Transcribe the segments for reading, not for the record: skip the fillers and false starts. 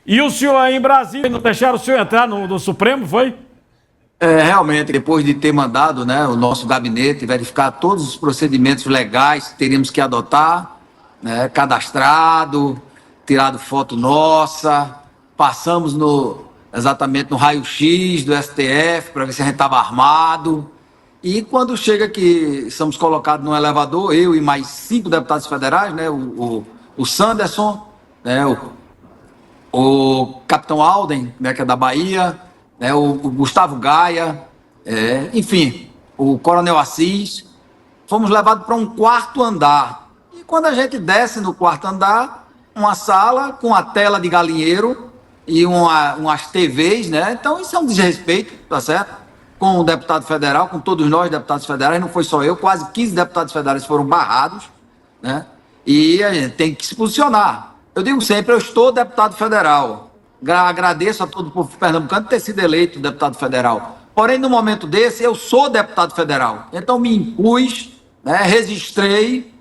E o senhor aí em Brasília, não deixaram o senhor entrar no Supremo, foi? Realmente, depois de ter mandado, né, o nosso gabinete verificar todos os procedimentos legais que teríamos que adotar, né, cadastrado, tirado foto nossa, passamos exatamente no raio-x do STF para ver se a gente estava armado. E quando chega que somos colocados num elevador, eu e mais 5 deputados federais, né, o Sanderson, né, o Capitão Alden, né, que é da Bahia, né, o Gustavo Gaia, enfim, o Coronel Assis, fomos levados para um quarto andar. E quando a gente desce no quarto andar, uma sala com a tela de galinheiro e umas TVs, né? Então isso é um desrespeito, tá certo? Com o deputado federal, com todos nós deputados federais, não foi só eu, quase 15 deputados federais foram barrados, né? E a gente tem que se posicionar. Eu digo sempre, eu estou deputado federal. Agradeço a todo o povo pernambucano de ter sido eleito deputado federal. Porém, no momento desse, eu sou deputado federal. Então, me impus, né, registrei,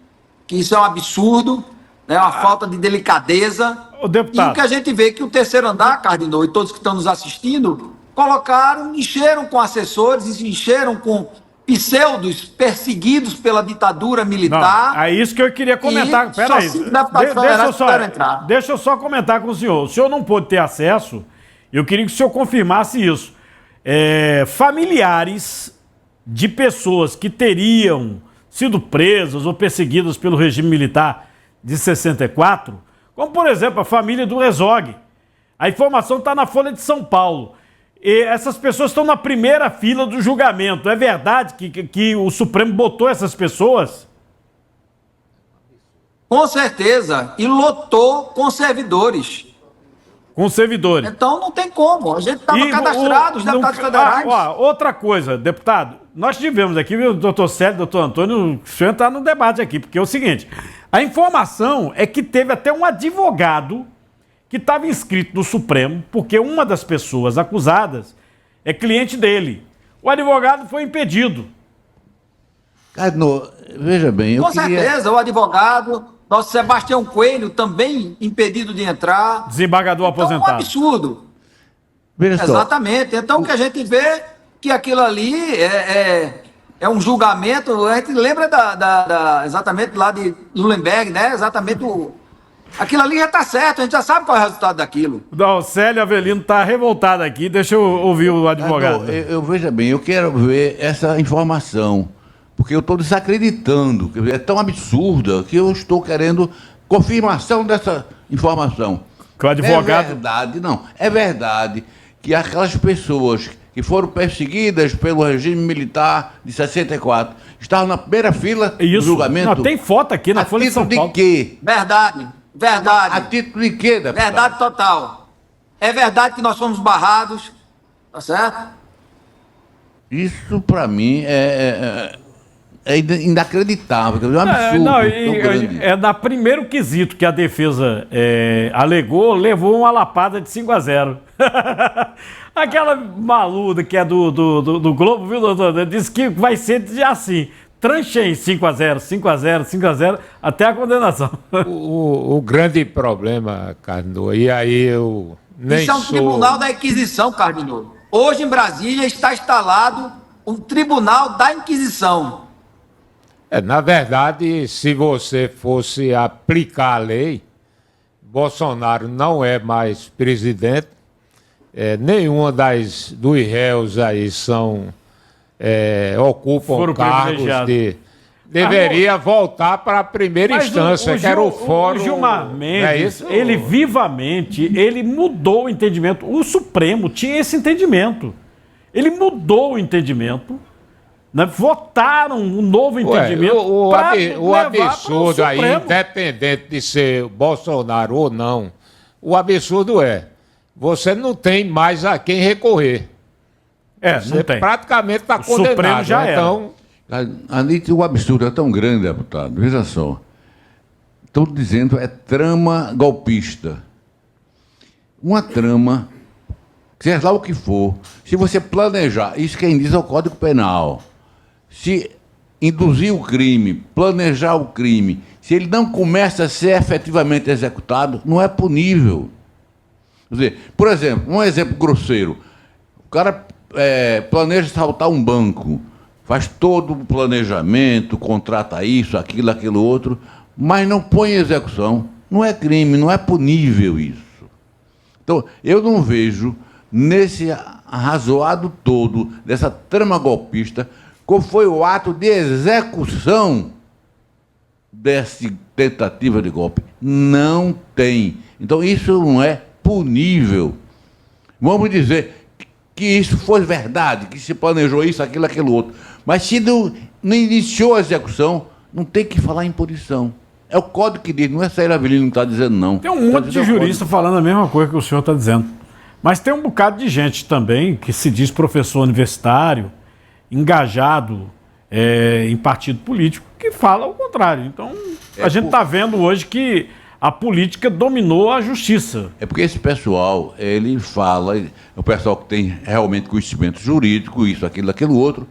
que isso é um absurdo, né, uma falta de delicadeza. O deputado. E o que a gente vê é que o terceiro andar, Cardinô, e todos que estão nos assistindo, encheram com assessores, encheram com pseudos perseguidos pela ditadura militar. Não, é isso que eu queria comentar. Peraí, deixa eu só comentar com o senhor. O senhor não pôde ter acesso, eu queria que o senhor confirmasse isso. Familiares de pessoas que teriam sido presas ou perseguidas pelo regime militar de 64, como por exemplo a família do Herzog. A informação está na Folha de São Paulo. E essas pessoas estão na primeira fila do julgamento. É verdade que o Supremo botou essas pessoas? Com certeza. E lotou com servidores. Com servidores. Então não tem como. A gente estava cadastrado, os deputados federais. Outra coisa, deputado. Nós tivemos aqui, o doutor Célio, doutor Antônio, o senhor entrar no debate aqui, porque é o seguinte, a informação é que teve até um advogado que estava inscrito no Supremo, porque uma das pessoas acusadas é cliente dele. O advogado foi impedido. Cardinô, veja bem... Com certeza, o advogado, nosso Sebastião Coelho, também impedido de entrar. Desembargador aposentado. É um absurdo. Veja exatamente. Só. Então, o que a gente vê que aquilo ali é um julgamento, a gente lembra exatamente lá de Nuremberg, né? Exatamente aquilo ali já está certo, a gente já sabe qual é o resultado daquilo. Não, o Célio Avelino está revoltado aqui, deixa eu ouvir o advogado. Veja bem, eu quero ver essa informação, porque eu estou desacreditando, é tão absurda que eu estou querendo confirmação dessa informação. Que o advogado... É verdade que aquelas pessoas que foram perseguidas pelo regime militar de 64 estavam na primeira fila do julgamento. Não, tem foto aqui na Folha de São Paulo. A título de quê? Verdade. A título de quê, deputado? Verdade total. É verdade que nós fomos barrados, tá certo? Isso, para mim, é inacreditável, é um absurdo. Na primeiro quesito que a defesa alegou, levou uma lapada de 5-0. Aquela maluda que é do Globo, viu, doutor? Disse que vai ser assim. Tranchei 5-0, 5-0, 5-0, até a condenação. O grande problema, Cardinô, e aí eu nem Isso é um tribunal da Inquisição, Cardinô. Hoje em Brasília está instalado um tribunal da Inquisição. Na verdade, se você fosse aplicar a lei, Bolsonaro não é mais presidente, nenhuma dos réus aí ocupam cargos de... Deveria voltar para a primeira instância, que era o fórum... O Gilmar Mendes, ele vivamente, ele mudou o entendimento. O Supremo tinha esse entendimento. Ele mudou o entendimento, né? Votaram um novo entendimento. O absurdo aí, independente de ser Bolsonaro ou não, o absurdo você não tem mais a quem recorrer. Você não tem. Praticamente está condenado. O Supremo já então... O absurdo é tão grande, deputado. Veja só. Estou dizendo, é trama golpista. Uma trama, seja lá o que for, se você planejar, isso quem diz é o Código Penal, se induzir o crime, planejar o crime, se ele não começa a ser efetivamente executado, não é punível. Quer dizer, por exemplo, um exemplo grosseiro. O cara planeja assaltar um banco, faz todo o planejamento, contrata isso, aquilo outro, mas não põe em execução. Não é crime, não é punível isso. Então, eu não vejo nesse arrazoado todo, dessa trama golpista, qual foi o ato de execução dessa tentativa de golpe. Não tem. Então, isso não é punível. Vamos dizer que isso foi verdade, que se planejou isso, aquilo outro. Mas se não iniciou a execução, não tem que falar em punição. É o código que diz, não é Saíra Avelino que está dizendo, não. Tem um monte de jurista falando a mesma coisa que o senhor está dizendo. Mas tem um bocado de gente também que se diz professor universitário, engajado em partido político, que fala o contrário. Então, a gente está vendo hoje que a política dominou a justiça. É porque esse pessoal, ele fala, é o pessoal que tem realmente conhecimento jurídico, isso, aquilo outro,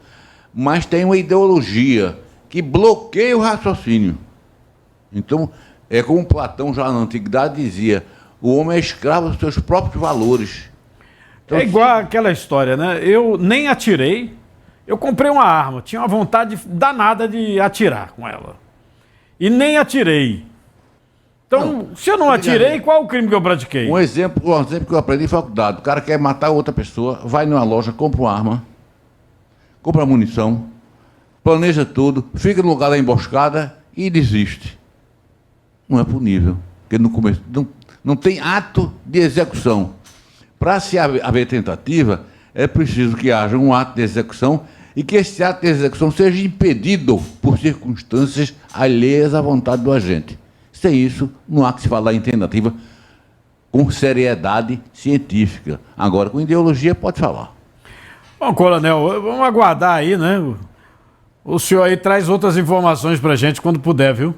mas tem uma ideologia que bloqueia o raciocínio. Então, é como Platão já na antiguidade dizia, o homem é escravo dos seus próprios valores. Então, é igual aquela história, né? Eu nem atirei, eu comprei uma arma, tinha uma vontade danada de atirar com ela. E nem atirei. Então, se eu não atirei, qual o crime que eu pratiquei? Um exemplo que eu aprendi em faculdade. O cara quer matar outra pessoa, vai numa loja, compra uma arma, compra munição, planeja tudo, fica no lugar da emboscada e desiste. Não é punível, porque não tem ato de execução. Para se haver tentativa, é preciso que haja um ato de execução e que esse ato de execução seja impedido por circunstâncias alheias à vontade do agente. Sem isso, não há que se falar em tentativa com seriedade científica. Agora, com ideologia, pode falar. Bom, coronel, vamos aguardar aí, né? O senhor aí traz outras informações pra gente quando puder, viu?